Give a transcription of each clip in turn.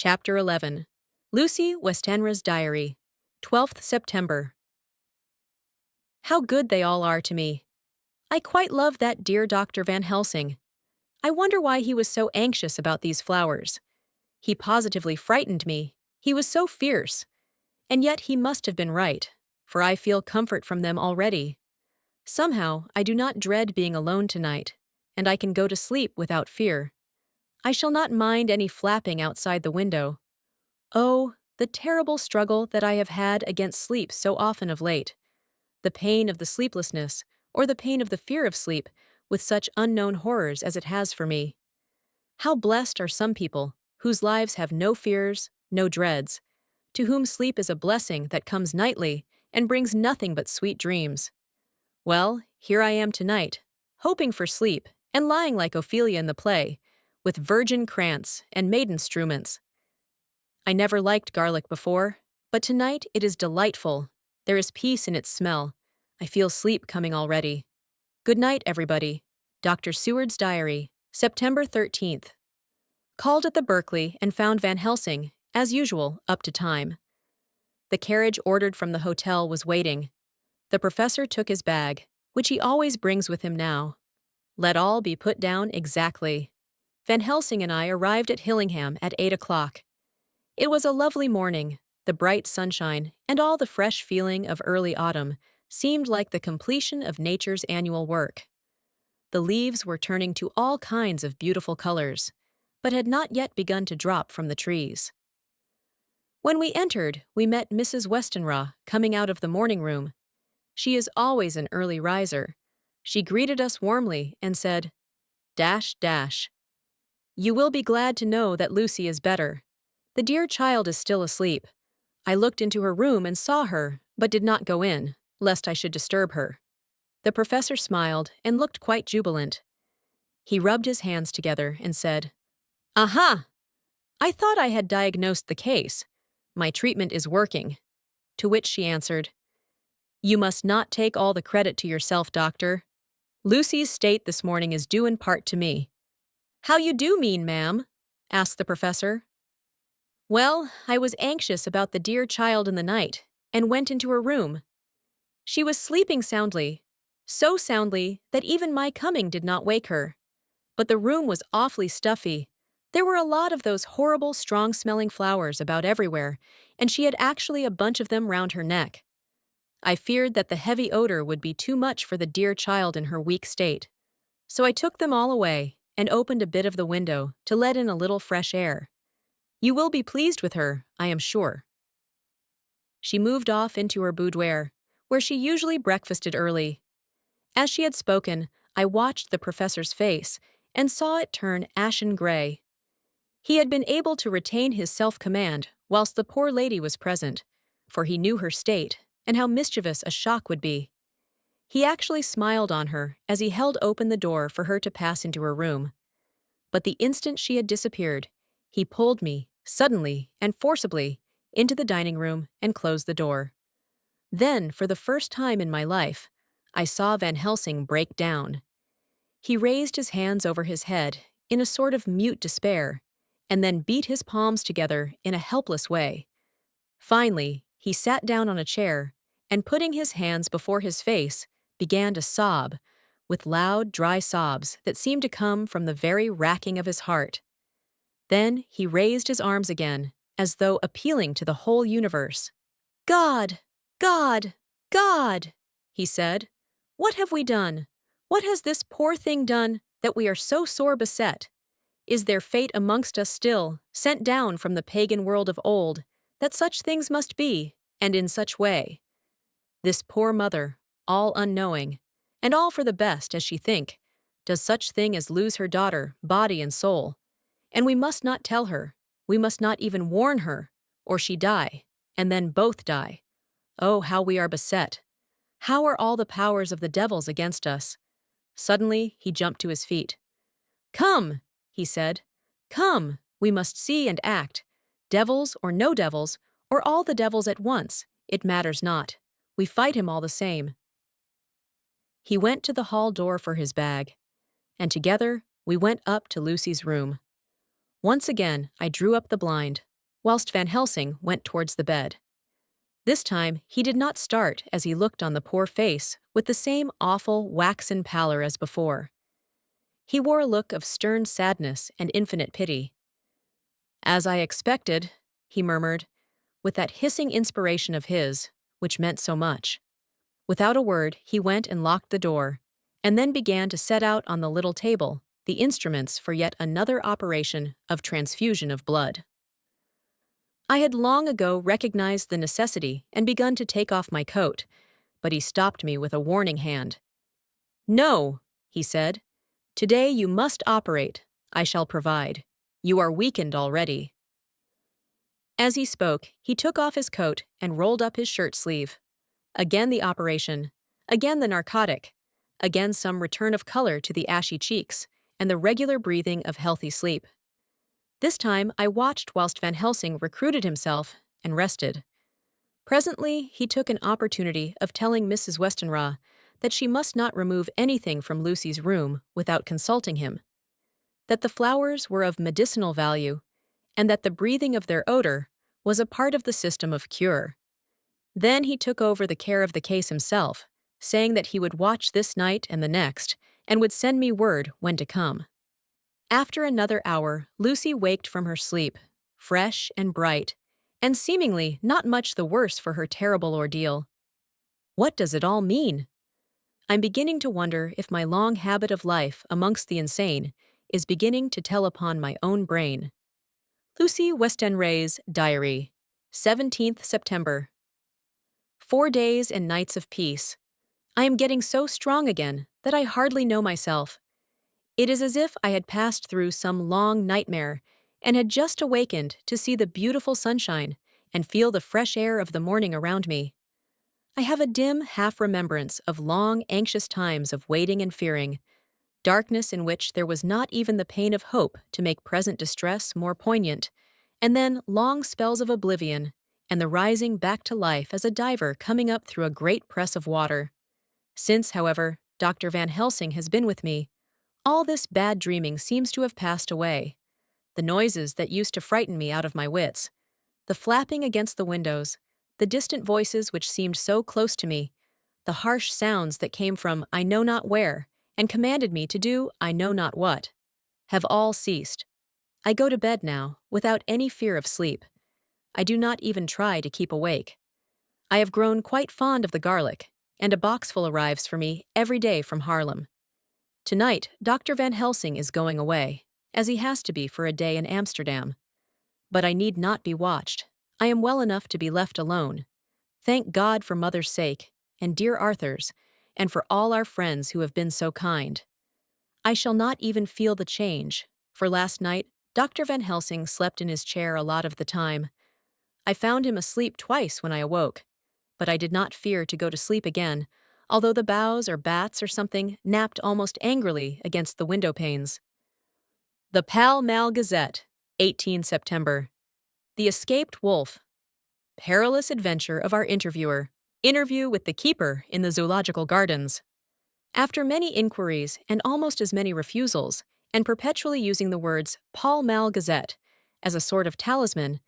Chapter 11. Lucy Westenra's Diary. 12th September. How good they all are to me. I quite love that dear Dr. Van Helsing. I wonder why he was so anxious about these flowers. He positively frightened me. He was so fierce. And yet he must have been right, for I feel comfort from them already. Somehow, I do not dread being alone tonight, and I can go to sleep without fear. I shall not mind any flapping outside the window. Oh, the terrible struggle that I have had against sleep so often of late. The pain of the sleeplessness, or the pain of the fear of sleep, with such unknown horrors as it has for me. How blessed are some people, whose lives have no fears, no dreads, to whom sleep is a blessing that comes nightly and brings nothing but sweet dreams. Well, here I am tonight, hoping for sleep and lying like Ophelia in the play, with virgin krantz and maiden struments. I never liked garlic before, but tonight it is delightful. There is peace in its smell. I feel sleep coming already. Good night, everybody. Dr. Seward's Diary, September 13th. Called at the Berkeley and found Van Helsing, as usual, up to time. The carriage ordered from the hotel was waiting. The professor took his bag, which he always brings with him now. Let all be put down exactly. Van Helsing and I arrived at Hillingham at 8 o'clock. It was a lovely morning. The bright sunshine and all the fresh feeling of early autumn seemed like the completion of nature's annual work. The leaves were turning to all kinds of beautiful colors, but had not yet begun to drop from the trees. When we entered, we met Mrs. Westenra coming out of the morning room. She is always an early riser. She greeted us warmly and said, "Dash, dash. You will be glad to know that Lucy is better. The dear child is still asleep. I looked into her room and saw her, but did not go in, lest I should disturb her." The professor smiled and looked quite jubilant. He rubbed his hands together and said, "Aha! I thought I had diagnosed the case. My treatment is working." To which she answered, "You must not take all the credit to yourself, doctor. Lucy's state this morning is due in part to me." "How you do mean, ma'am?" asked the professor. "Well, I was anxious about the dear child in the night, and went into her room. She was sleeping soundly, so soundly that even my coming did not wake her. But the room was awfully stuffy. There were a lot of those horrible, strong-smelling flowers about everywhere, and she had actually a bunch of them round her neck. I feared that the heavy odor would be too much for the dear child in her weak state. So I took them all away and opened a bit of the window to let in a little fresh air. You will be pleased with her, I am sure." She moved off into her boudoir, where she usually breakfasted early. As she had spoken, I watched the professor's face and saw it turn ashen gray. He had been able to retain his self-command whilst the poor lady was present, for he knew her state and how mischievous a shock would be. He actually smiled on her as he held open the door for her to pass into her room. But the instant she had disappeared, he pulled me, suddenly and forcibly, into the dining room and closed the door. Then, for the first time in my life, I saw Van Helsing break down. He raised his hands over his head in a sort of mute despair, and then beat his palms together in a helpless way. Finally, he sat down on a chair, and putting his hands before his face, began to sob, with loud, dry sobs that seemed to come from the very racking of his heart. Then he raised his arms again, as though appealing to the whole universe. "God! God! God!" he said. "What have we done? What has this poor thing done that we are so sore beset? Is there fate amongst us still, sent down from the pagan world of old, that such things must be, and in such way? This poor mother, all unknowing, and all for the best, as she think, does such thing as lose her daughter, body and soul. And we must not tell her, we must not even warn her, or she die, and then both die. Oh, how we are beset! How are all the powers of the devils against us?" Suddenly, he jumped to his feet. "Come," he said. "Come, we must see and act. Devils or no devils, or all the devils at once, it matters not. We fight him all the same." He went to the hall door for his bag, and together we went up to Lucy's room. Once again, I drew up the blind, whilst Van Helsing went towards the bed. This time he did not start as he looked on the poor face with the same awful waxen pallor as before. He wore a look of stern sadness and infinite pity. "As I expected," he murmured, with that hissing inspiration of his, which meant so much. Without a word, he went and locked the door, and then began to set out on the little table the instruments for yet another operation of transfusion of blood. I had long ago recognized the necessity and begun to take off my coat, but he stopped me with a warning hand. "No," he said. "Today you must operate. I shall provide. You are weakened already." As he spoke, he took off his coat and rolled up his shirt sleeve. Again the operation, again the narcotic, again some return of color to the ashy cheeks, and the regular breathing of healthy sleep. This time I watched whilst Van Helsing recruited himself and rested. Presently he took an opportunity of telling Mrs. Westenra that she must not remove anything from Lucy's room without consulting him, that the flowers were of medicinal value, and that the breathing of their odor was a part of the system of cure. Then he took over the care of the case himself, saying that he would watch this night and the next, and would send me word when to come. After another hour, Lucy waked from her sleep, fresh and bright, and seemingly not much the worse for her terrible ordeal. What does it all mean? I'm beginning to wonder if my long habit of life amongst the insane is beginning to tell upon my own brain. Lucy Westenra's Diary, 17th September. 4 days and nights of peace. I am getting so strong again that I hardly know myself. It is as if I had passed through some long nightmare and had just awakened to see the beautiful sunshine and feel the fresh air of the morning around me. I have a dim half-remembrance of long, anxious times of waiting and fearing, darkness in which there was not even the pain of hope to make present distress more poignant, and then long spells of oblivion, and the rising back to life as a diver coming up through a great press of water. Since, however, Dr. Van Helsing has been with me, all this bad dreaming seems to have passed away. The noises that used to frighten me out of my wits, the flapping against the windows, the distant voices which seemed so close to me, the harsh sounds that came from I know not where and commanded me to do I know not what, have all ceased. I go to bed now without any fear of sleep. I do not even try to keep awake. I have grown quite fond of the garlic, and a boxful arrives for me every day from Haarlem. Tonight, Dr. Van Helsing is going away, as he has to be for a day in Amsterdam. But I need not be watched. I am well enough to be left alone. Thank God for Mother's sake, and dear Arthur's, and for all our friends who have been so kind. I shall not even feel the change, for last night Dr. Van Helsing slept in his chair a lot of the time. I found him asleep twice when I awoke, but I did not fear to go to sleep again, although the boughs or bats or something napped almost angrily against the window panes. The Pall Mall Gazette, 18 September. The Escaped Wolf. Perilous adventure of our interviewer. Interview with the keeper in the zoological gardens. After many inquiries and almost as many refusals, and perpetually using the words Pall Mall Gazette as a sort of talisman,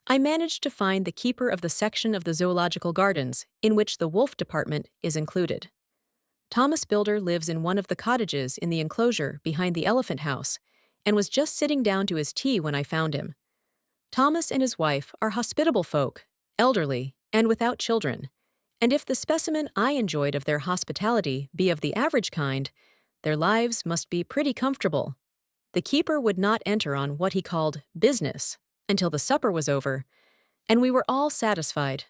I managed to find the keeper of the section of the zoological gardens in which the wolf department is included. Thomas Builder lives in one of the cottages in the enclosure behind the elephant house, and was just sitting down to his tea when I found him. Thomas and his wife are hospitable folk, elderly, and without children, and if the specimen I enjoyed of their hospitality be of the average kind, their lives must be pretty comfortable. The keeper would not enter on what he called business until the supper was over, and we were all satisfied.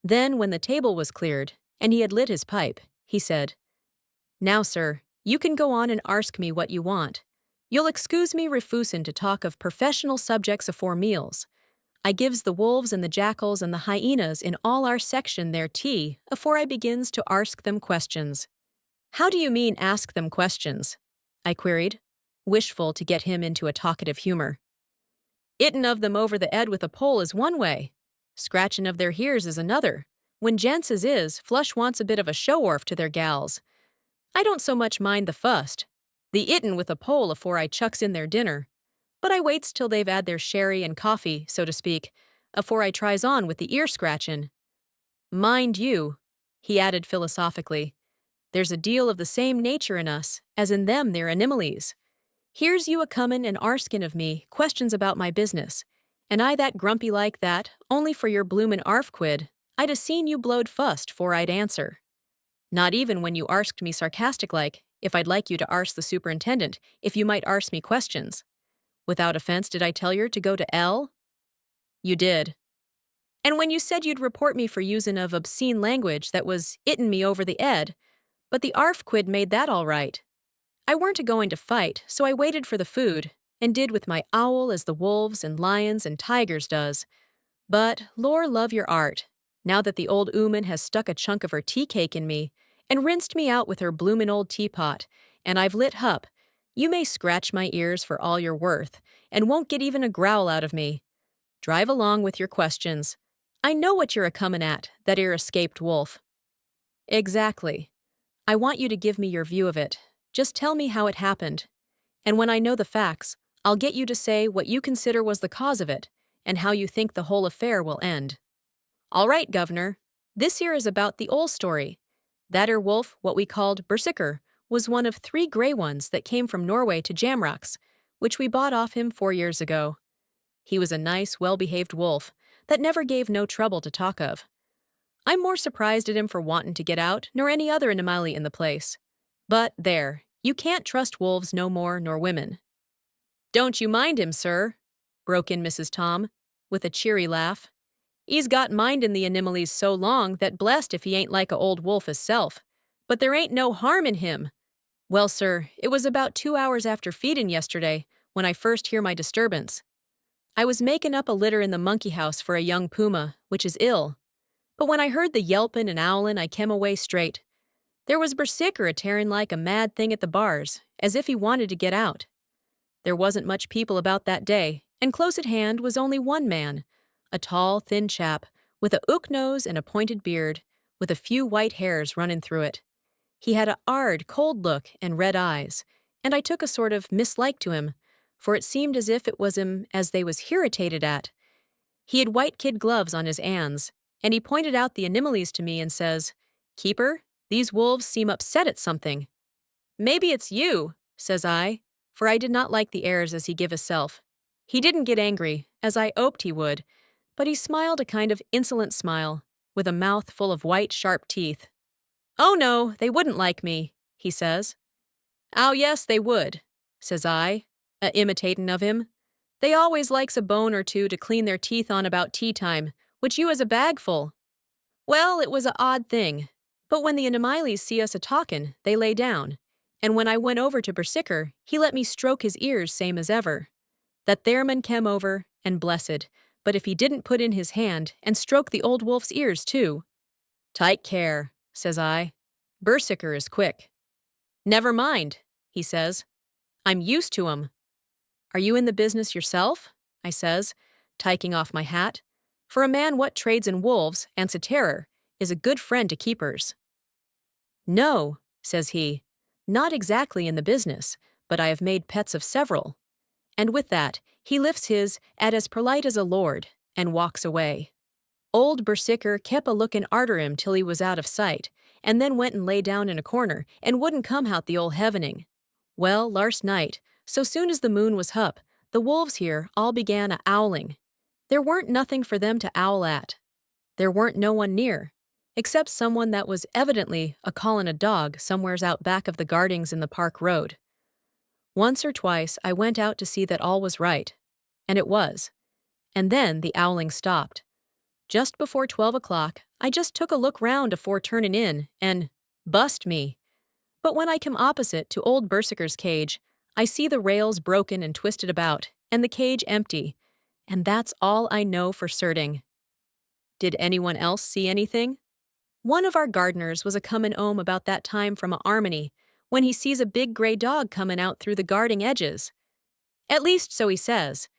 Then, when the table was cleared, and he had lit his pipe, he said, "Now, sir, you can go on and arsk me what you want. You'll excuse me refusin' to talk of professional subjects afore meals. I gives the wolves and the jackals and the hyenas in all our section their tea afore I begins to arsk them questions." "How do you mean ask them questions?" I queried, wishful to get him into a talkative humor. "Ittin' of them over the 'ead with a pole is one way. Scratchin' of their hears is another. When gents as is, flush wants a bit of a show-orf to their gals. I don't so much mind the fust. The 'ittin' with a pole afore I chucks in their dinner. but I waits till they've had their sherry and coffee, so to speak, afore I tries on with the ear scratchin'. Mind you, he added philosophically, there's a deal of the same nature in us as in them their animalies. Here's you a-comin' and arskin' of me questions about my business, and I that grumpy like that, only for your bloomin' arf-quid, I'd a-seen you blowed fust 'fore I'd answer. Not even when you arsked me sarcastic-like, if I'd like you to arse the superintendent, if you might arse me questions. Without offense, did I tell yer to go to L? You did. And when you said you'd report me for usin' of obscene language that was ittin' me over the ed, but the arf-quid made that all right. I weren't a-going to fight, so I waited for the food, and did with my owl as the wolves and lions and tigers does. But, lor love your art, now that the old ooman has stuck a chunk of her tea-cake in me, and rinsed me out with her bloomin' old teapot, and I've lit hup, you may scratch my ears for all you're worth, and won't get even a growl out of me. Drive along with your questions. I know what you're a-comin' at, that 'ere escaped wolf. Exactly. I want you to give me your view of it. Just tell me how it happened. And when I know the facts, I'll get you to say what you consider was the cause of it, and how you think the whole affair will end. All right, Governor. This here is about the ol' story. That 'ere wolf, what we called Berserker, was one of 3 gray ones that came from Norway to Jamrocks, which we bought off him 4 years ago. He was a nice, well-behaved wolf that never gave no trouble to talk of. I'm more surprised at him for wantin' to get out nor any other animali in the place. But there, you can't trust wolves no more nor women. Don't you mind him, sir, broke in Mrs. Tom, with a cheery laugh. He's got mindin' the animalies so long that blessed if he ain't like a old wolf hisself. But there ain't no harm in him. Well, sir, it was about 2 hours after feedin' yesterday when I first hear my disturbance. I was makin' up a litter in the monkey house for a young puma, which is ill. But when I heard the yelpin' and owlin', I kem away straight. There was Berserker a-tearin' like a mad thing at the bars, as if he wanted to get out. There wasn't much people about that day, and close at hand was only one man, a tall, thin chap, with a hook nose and a pointed beard, with a few white hairs runnin' through it. He had a 'ard, cold look and red eyes, and I took a sort of mislike to him, for it seemed as if it was him as they was hirritated at. He had white kid gloves on his 'ands, and he pointed out the animalies to me and says, "Keeper, these wolves seem upset at something." "Maybe it's you," says I, for I did not like the airs as he give hisself. He didn't get angry, as I 'oped he would, but he smiled a kind of insolent smile, with a mouth full of white, sharp teeth. "Oh no, they wouldn't like me," he says. "Oh yes, they would," says I, imitatin' of him. "They always likes a bone or two to clean their teeth on about tea time, which you has a bag full." Well, it was a odd thing, but when the animalies see us a-talkin', they lay down, and when I went over to Berserker, he let me stroke his ears same as ever. That there man kem over, and blessed, but if he didn't put in his hand and stroke the old wolf's ears too. "Take care," says I. "Berserker is quick." "Never mind," he says. "I'm used to 'em." "Are you in the business yourself?" I says, taking off my hat, for a man what trades in wolves, and terror, is a good friend to keepers. "No," says he, "not exactly in the business, but I have made pets of several." And with that, he lifts his at as polite as a lord, and walks away. Old Berserker kep' a-lookin' arter him till he was out of sight, and then went and lay down in a corner, and wouldn't come out the ol' heavening. Well, larst night, so soon as the moon was hup, the wolves here all began a-owling. There weren't nothing for them to owl at. There weren't no one near, except someone that was evidently a-callin' a dog somewheres out back of the gardings in the park road. Once or twice I went out to see that all was right, and it was. And then the owling stopped. Just before 12 o'clock, I just took a look round afore turnin' in, and bust me. But when I come opposite to old Berserker's cage, I see the rails broken and twisted about, and the cage empty, and that's all I know for certing. Did anyone else see anything? One of our gardeners was a-comin' 'ome about that time from a 'armony, when he sees a big gray dog comin' out through the guarding edges. At least so he says,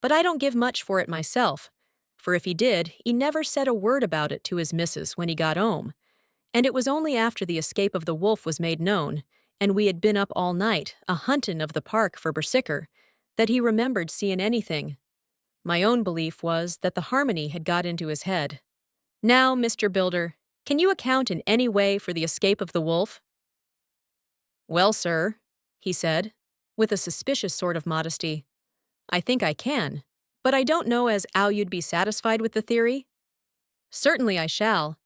but I don't give much for it myself, for if he did, he never said a word about it to his missus when he got 'ome, and it was only after the escape of the wolf was made known, and we had been up all night, a-huntin' of the park for Berserker, that he remembered seeing anything. My own belief was that the harmony had got into his head. Now, Mr. Builder, can you account in any way for the escape of the wolf? Well, sir, he said, with a suspicious sort of modesty, I think I can, but I don't know as 'ow you'd be satisfied with the theory. Certainly I shall.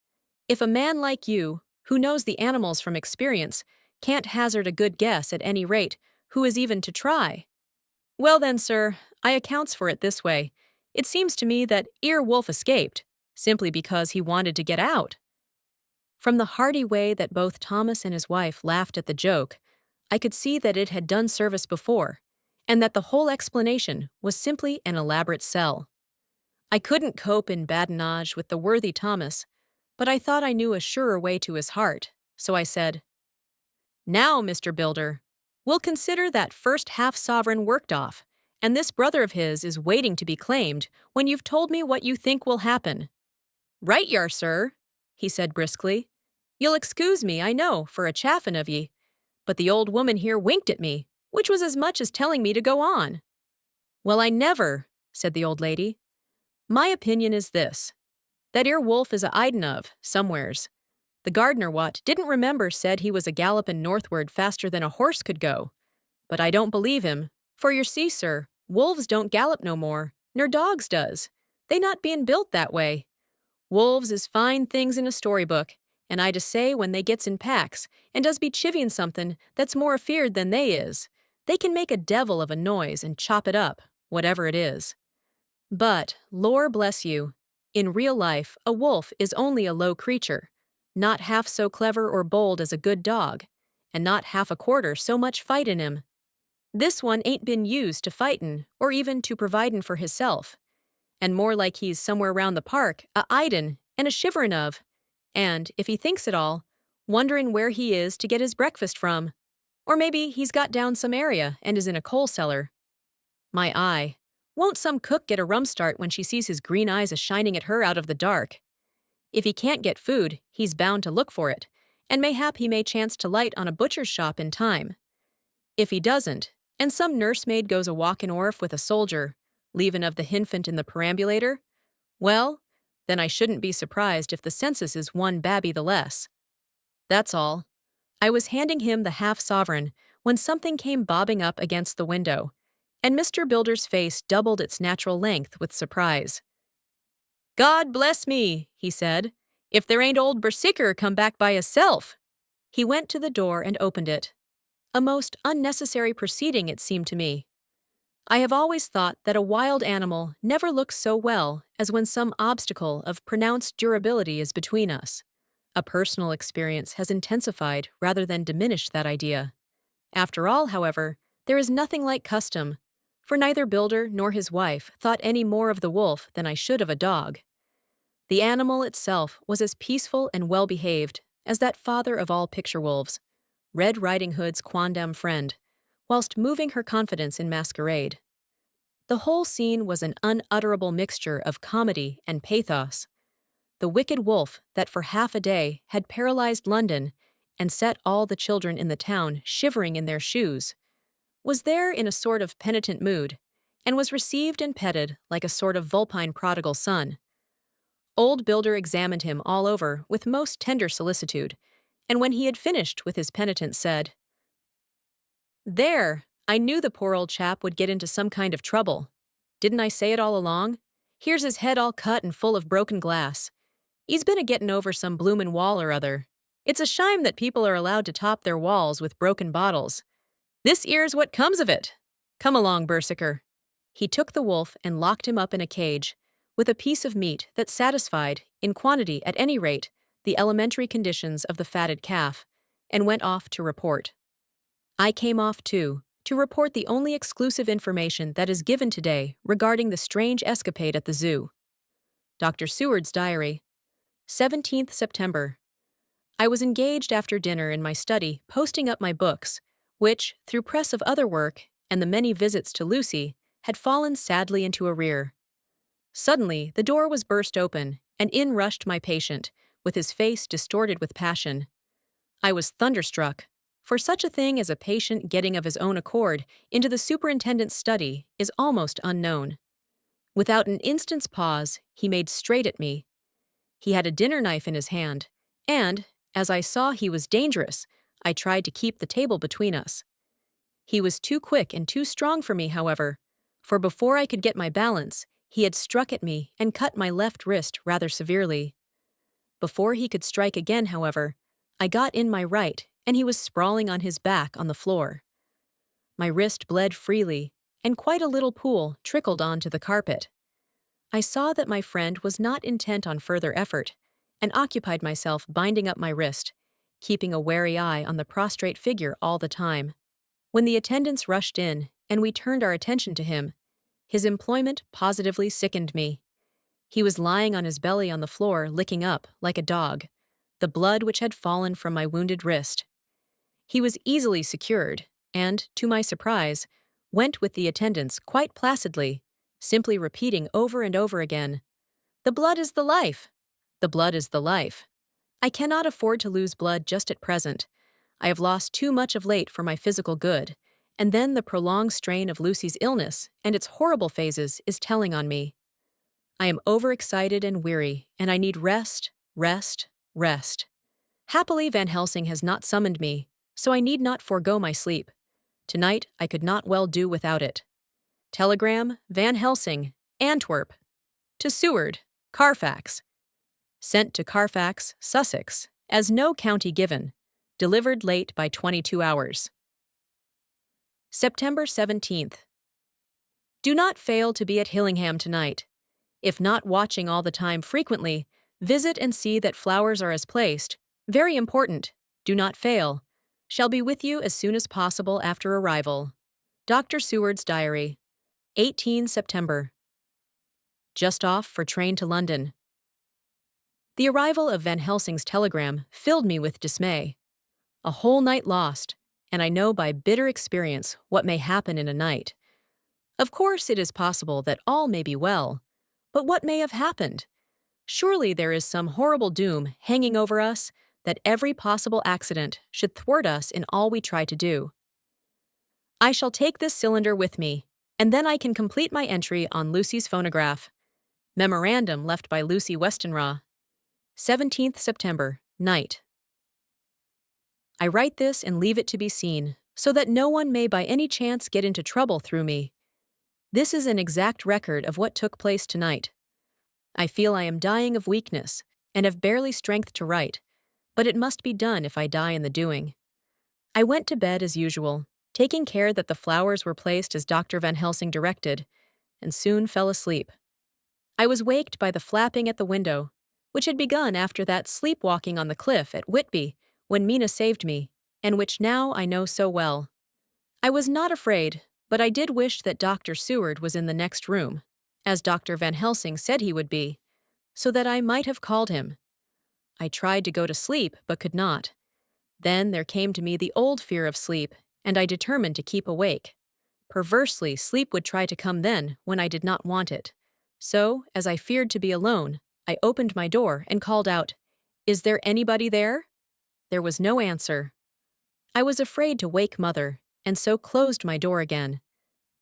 If a man like you, who knows the animals from experience, can't hazard a good guess at any rate, who is even to try? Well then, sir, I accounts for it this way. It seems to me that Wolf escaped, simply because he wanted to get out. From the hearty way that both Thomas and his wife laughed at the joke, I could see that it had done service before, and that the whole explanation was simply an elaborate sell. I couldn't cope in badinage with the worthy Thomas, but I thought I knew a surer way to his heart, so I said, Now, Mr. Builder, we'll consider that first half-sovereign worked off, and this brother of his is waiting to be claimed when you've told me what you think will happen. Right yar, sir, he said briskly. You'll excuse me, I know, for a chaffin' of ye, but the old woman here winked at me, which was as much as telling me to go on. Well, I never, said the old lady. My opinion is this, that 'ere wolf is a 'idin' of, somewheres. The gardener what didn't remember said he was a gallopin' northward faster than a horse could go. But I don't believe him, for yer see, sir, wolves don't gallop no more, nor dogs does. They not bein' built that way. Wolves is fine things in a storybook, and I say when they gets in packs, and does be chivvying somethin' that's more afeard than they is, they can make a devil of a noise and chop it up, whatever it is. But, lor bless you, in real life, a wolf is only a low creature, not half so clever or bold as a good dog, and not half a quarter so much fight in him. This one ain't been used to fightin' or even to providin' for hisself, and more like he's somewhere round the park, a-idin' and a shiverin' of, and, if he thinks at all, wonderin' where he is to get his breakfast from. Or maybe he's got down some area and is in a coal cellar. My eye, won't some cook get a rum start when she sees his green eyes a-shining at her out of the dark? If he can't get food, he's bound to look for it, and mayhap he may chance to light on a butcher's shop in time. If he doesn't, and some nursemaid goes a walkin' orf with a soldier, leavin' of the hinfant in the perambulator, well, then I shouldn't be surprised if the census is one babby the less. That's all. I was handing him the half-sovereign when something came bobbing up against the window, and Mr. Builder's face doubled its natural length with surprise. God bless me, he said, if there ain't old Berserker come back by hisself. He went to the door and opened it. A most unnecessary proceeding, it seemed to me. I have always thought that a wild animal never looks so well as when some obstacle of pronounced durability is between us. A personal experience has intensified rather than diminished that idea. After all, however, there is nothing like custom, for neither Builder nor his wife thought any more of the wolf than I should of a dog. The animal itself was as peaceful and well-behaved as that father of all picture wolves, Red Riding Hood's quondam friend, whilst moving her confidence in masquerade. The whole scene was an unutterable mixture of comedy and pathos. The wicked wolf that for half a day had paralyzed London and set all the children in the town shivering in their shoes, was there in a sort of penitent mood, and was received and petted like a sort of vulpine prodigal son. Old Builder examined him all over with most tender solicitude, and when he had finished with his penitent said, There, I knew the poor old chap would get into some kind of trouble. Didn't I say it all along? Here's his head all cut and full of broken glass. He's been a-gettin' over some bloomin' wall or other. It's a shime that people are allowed to top their walls with broken bottles. This 'ere's what comes of it. Come along, Berserker. He took the wolf and locked him up in a cage, with a piece of meat that satisfied, in quantity at any rate, the elementary conditions of the fatted calf, and went off to report. I came off too, to report the only exclusive information that is given today regarding the strange escapade at the zoo. Dr. Seward's diary. 17th September. I was engaged after dinner in my study posting up my books, which, through press of other work and the many visits to Lucy, had fallen sadly into arrear. Suddenly, the door was burst open, and in rushed my patient, with his face distorted with passion. I was thunderstruck. For such a thing as a patient getting of his own accord into the superintendent's study is almost unknown. Without an instant's pause, he made straight at me. He had a dinner knife in his hand, and, as I saw he was dangerous, I tried to keep the table between us. He was too quick and too strong for me, however, for before I could get my balance, he had struck at me and cut my left wrist rather severely. Before he could strike again, however, I got in my right, and he was sprawling on his back on the floor. My wrist bled freely, and quite a little pool trickled onto the carpet. I saw that my friend was not intent on further effort, and occupied myself binding up my wrist, keeping a wary eye on the prostrate figure all the time. When the attendants rushed in, and we turned our attention to him, his employment positively sickened me. He was lying on his belly on the floor, licking up, like a dog, the blood which had fallen from my wounded wrist. He was easily secured, and, to my surprise, went with the attendants quite placidly, simply repeating over and over again, "The blood is the life! The blood is the life! I cannot afford to lose blood just at present. I have lost too much of late for my physical good, and then the prolonged strain of Lucy's illness and its horrible phases is telling on me. I am overexcited and weary, and I need rest, rest, rest. Happily, Van Helsing has not summoned me, so I need not forego my sleep. Tonight I could not well do without it. Telegram, Van Helsing, Antwerp. To Seward, Carfax. Sent to Carfax, Sussex, as no county given. Delivered late by 22 hours. September 17th. Do not fail to be at Hillingham tonight. If not watching all the time frequently, visit and see that flowers are as placed. Very important. Do not fail. Shall be with you as soon as possible after arrival. Dr. Seward's Diary. 18 September. Just off for train to London. The arrival of Van Helsing's telegram filled me with dismay. A whole night lost, and I know by bitter experience what may happen in a night. Of course, it is possible that all may be well, but what may have happened? Surely there is some horrible doom hanging over us that every possible accident should thwart us in all we try to do. I shall take this cylinder with me, and then I can complete my entry on Lucy's phonograph. Memorandum left by Lucy Westenra. 17th September, night. I write this and leave it to be seen, so that no one may by any chance get into trouble through me. This is an exact record of what took place tonight. I feel I am dying of weakness, and have barely strength to write, but it must be done if I die in the doing. I went to bed as usual, taking care that the flowers were placed as Dr. Van Helsing directed, and soon fell asleep. I was waked by the flapping at the window, which had begun after that sleepwalking on the cliff at Whitby when Mina saved me, and which now I know so well. I was not afraid, but I did wish that Dr. Seward was in the next room, as Dr. Van Helsing said he would be, so that I might have called him. I tried to go to sleep, but could not. Then there came to me the old fear of sleep, and I determined to keep awake. Perversely, sleep would try to come then when I did not want it. So, as I feared to be alone, I opened my door and called out, "Is there anybody there?" There was no answer. I was afraid to wake Mother, and so closed my door again.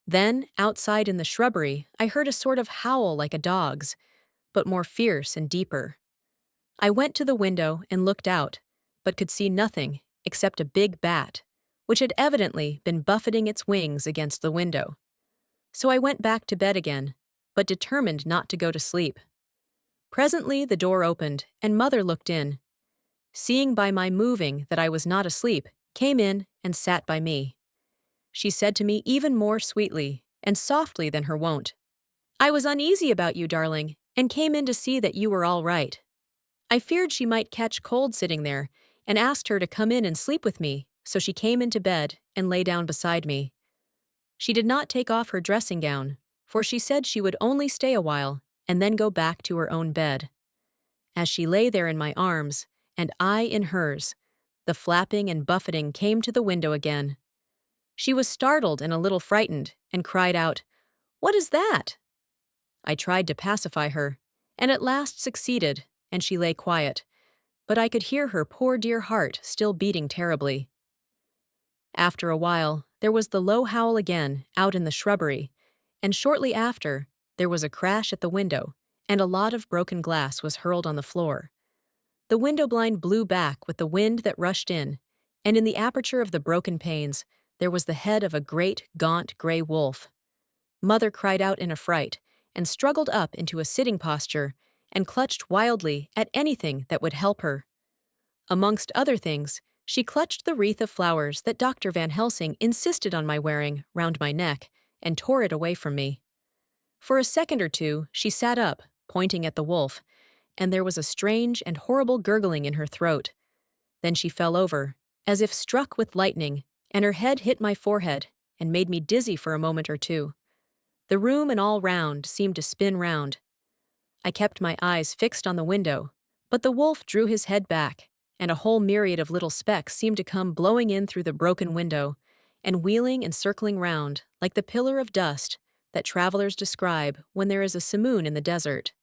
Then, outside in the shrubbery, I heard a sort of howl like a dog's, but more fierce and deeper. I went to the window and looked out, but could see nothing except a big bat, which had evidently been buffeting its wings against the window. So I went back to bed again, but determined not to go to sleep. Presently the door opened, and Mother looked in. Seeing by my moving that I was not asleep, came in and sat by me. She said to me even more sweetly and softly than her wont, "I was uneasy about you, darling, and came in to see that you were all right." I feared she might catch cold sitting there, and asked her to come in and sleep with me, so she came into bed and lay down beside me. She did not take off her dressing gown, for she said she would only stay a while and then go back to her own bed. As she lay there in my arms, and I in hers, the flapping and buffeting came to the window again. She was startled and a little frightened, and cried out, "What is that?" I tried to pacify her, and at last succeeded, and she lay quiet, but I could hear her poor dear heart still beating terribly. After a while, there was the low howl again out in the shrubbery, and shortly after, there was a crash at the window, and a lot of broken glass was hurled on the floor. The window blind blew back with the wind that rushed in, and in the aperture of the broken panes, there was the head of a great, gaunt, gray wolf. Mother cried out in a fright, and struggled up into a sitting posture, and clutched wildly at anything that would help her. Amongst other things, she clutched the wreath of flowers that Dr. Van Helsing insisted on my wearing round my neck, and tore it away from me. For a second or two, she sat up, pointing at the wolf, and there was a strange and horrible gurgling in her throat. Then she fell over, as if struck with lightning, and her head hit my forehead and made me dizzy for a moment or two. The room and all round seemed to spin round. I kept my eyes fixed on the window, but the wolf drew his head back, and a whole myriad of little specks seemed to come blowing in through the broken window, and wheeling and circling round like the pillar of dust that travelers describe when there is a simoon in the desert.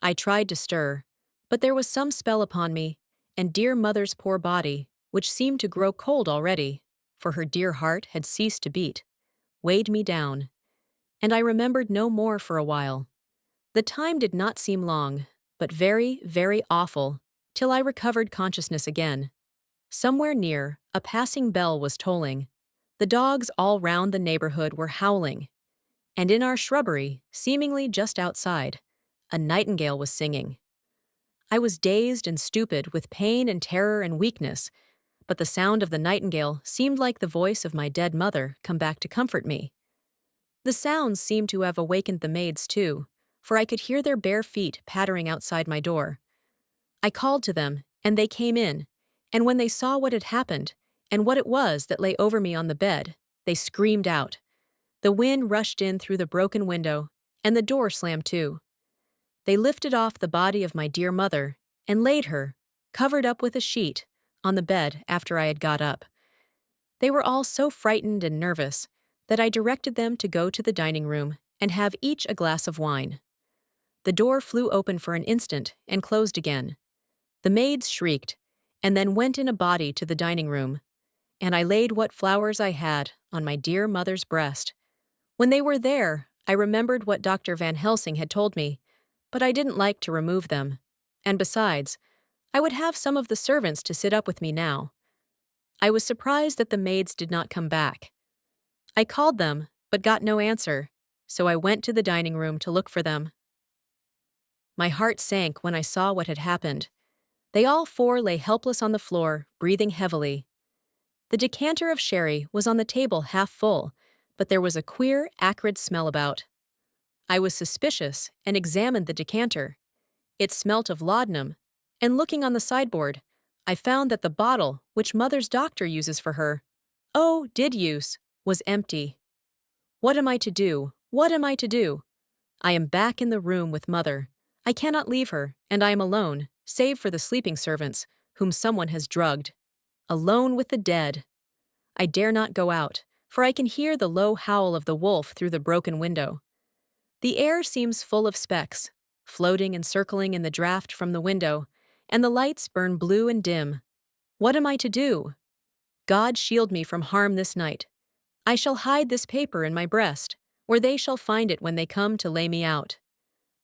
I tried to stir, but there was some spell upon me, and dear mother's poor body, which seemed to grow cold already, for her dear heart had ceased to beat, weighed me down, and I remembered no more for a while. The time did not seem long, but very, very awful, till I recovered consciousness again. Somewhere near, a passing bell was tolling. The dogs all round the neighborhood were howling, and in our shrubbery, seemingly just outside, a nightingale was singing. I was dazed and stupid with pain and terror and weakness, but the sound of the nightingale seemed like the voice of my dead mother come back to comfort me. The sounds seemed to have awakened the maids too, for I could hear their bare feet pattering outside my door. I called to them, and they came in, and when they saw what had happened, and what it was that lay over me on the bed, they screamed out. The wind rushed in through the broken window, and the door slammed to. They lifted off the body of my dear mother, and laid her, covered up with a sheet, on the bed after I had got up. They were all so frightened and nervous that I directed them to go to the dining room and have each a glass of wine. The door flew open for an instant and closed again. The maids shrieked, and then went in a body to the dining room, and I laid what flowers I had on my dear mother's breast. When they were there, I remembered what Dr. Van Helsing had told me, but I didn't like to remove them, and besides, I would have some of the servants to sit up with me now. I was surprised that the maids did not come back. I called them, but got no answer, so I went to the dining room to look for them. My heart sank when I saw what had happened. They all four lay helpless on the floor, breathing heavily. The decanter of sherry was on the table half full, but there was a queer, acrid smell about. I was suspicious and examined the decanter. It smelt of laudanum, and looking on the sideboard, I found that the bottle, which Mother's doctor uses for her, did use, was empty. What am I to do? What am I to do? I am back in the room with Mother. I cannot leave her, and I am alone, save for the sleeping servants, whom someone has drugged. Alone with the dead. I dare not go out, for I can hear the low howl of the wolf through the broken window. The air seems full of specks, floating and circling in the draught from the window, and the lights burn blue and dim. What am I to do? God shield me from harm this night. I shall hide this paper in my breast, where they shall find it when they come to lay me out.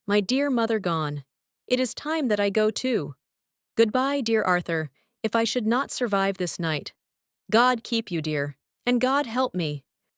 My dear mother gone. It is time that I go too. Goodbye, dear Arthur, if I should not survive this night. God keep you, dear, and God help me.